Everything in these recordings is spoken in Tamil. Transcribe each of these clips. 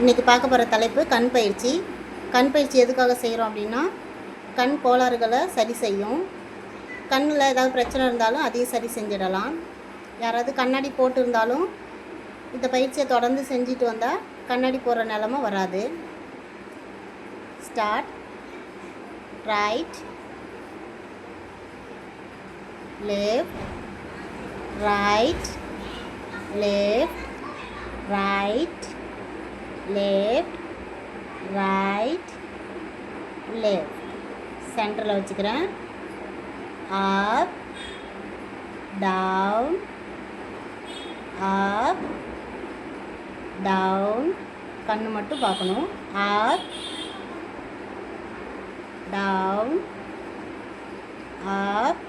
இன்றைக்கி பார்க்க போகிற தலைப்பு கண் பயிற்சி. கண் பயிற்சி எதுக்காக செய்கிறோம் அப்படின்னா, கண் கோளாறுகளை சரி செய்யும். கண்ணில் ஏதாவது பிரச்சனை இருந்தாலும் அதையும் சரி செஞ்சிடலாம். யாராவது கண்ணாடி போட்டு இருந்தாலும் இந்த பயிற்சியை தொடர்ந்து செஞ்சுட்டு வந்தால் கண்ணாடி போடுற நிலமை வராது. Start. Right, left, right, left, right, left, right, left. சென்டரில் வச்சுக்கிறேன். அப், டவுன், அப், டவுன். கண்ணு மட்டும் பார்க்கணும். அப், டவுன், அப்,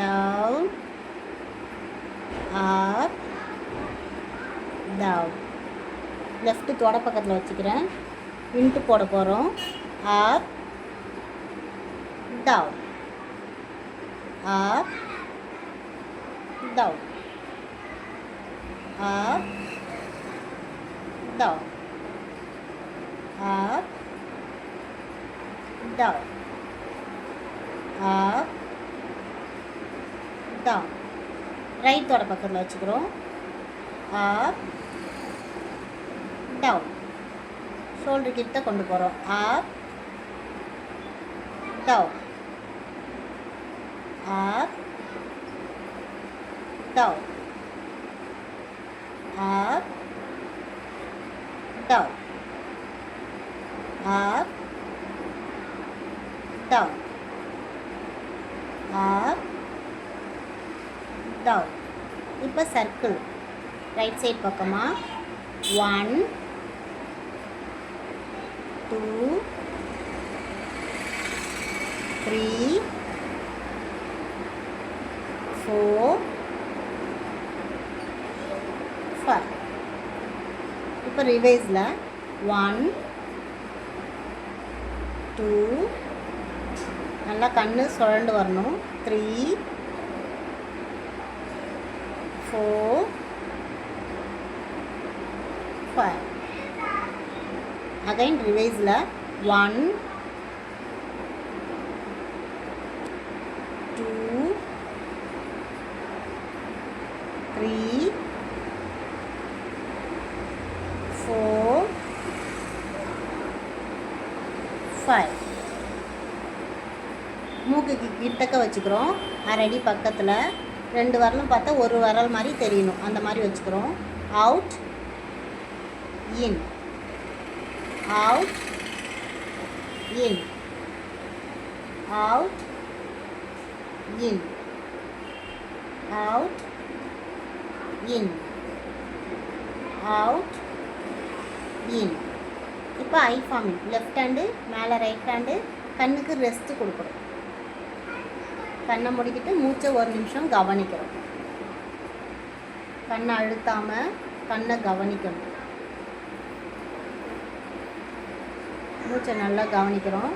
டவுன், அப், டவுன். லெஃப்ட்டு தொட பக்கத்தில் வச்சுக்கிறேன். இன்ட்டு போட போகிறோம். அப், டவுன், அப், டவுன், அப், டவுன், அப், டவுன், அப், டவுன். ரைட் தொட பக்கத்தில் வச்சுக்கிறோம். அப், டவுன். ஷோல்டர் கிட்ட கொண்டு போகிறோம். அப், டவுன், அப், டவுன், அப், டவுன், அப், டவுன், அப், டவுன். இப்போ சர்க்கிள் ரைட் சைட் பக்கமாக 1 2 3 4 5. இப்போ ரிவைஸில் 1 2 நல்லா கண்ணு சுழண்டு வரணும். 3 4 5. அகைன் ரிவைஸில் 1 2 3 4 5. மூக்குக்கு கிட்டக்க வச்சுக்கிறோம். அரடி பக்கத்தில் 2 விரலும் பார்த்தா ஒரு விரல் மாதிரி தெரியணும். அந்த மாதிரி வச்சுக்கிறோம். அவுட், இன், அவுட், இன், அவுட், இன், அவுட், இன், அவுட், இன். இப்போ ஐ ஃபார்மிங். லெஃப்ட் ஹேண்டு மேலே, ரைட் ஹேண்டு. கண்ணுக்கு ரெஸ்ட்டு கொடுக்குறோம். கண்ணை முடிக்கிட்டு மூச்சை 1 நிமிஷம் கவனிக்கிறோம். கண்ணை அழுத்தாமல் கண்ணை கவனிக்கணும். மூச்சை நல்லா கவனிக்கிறோம்.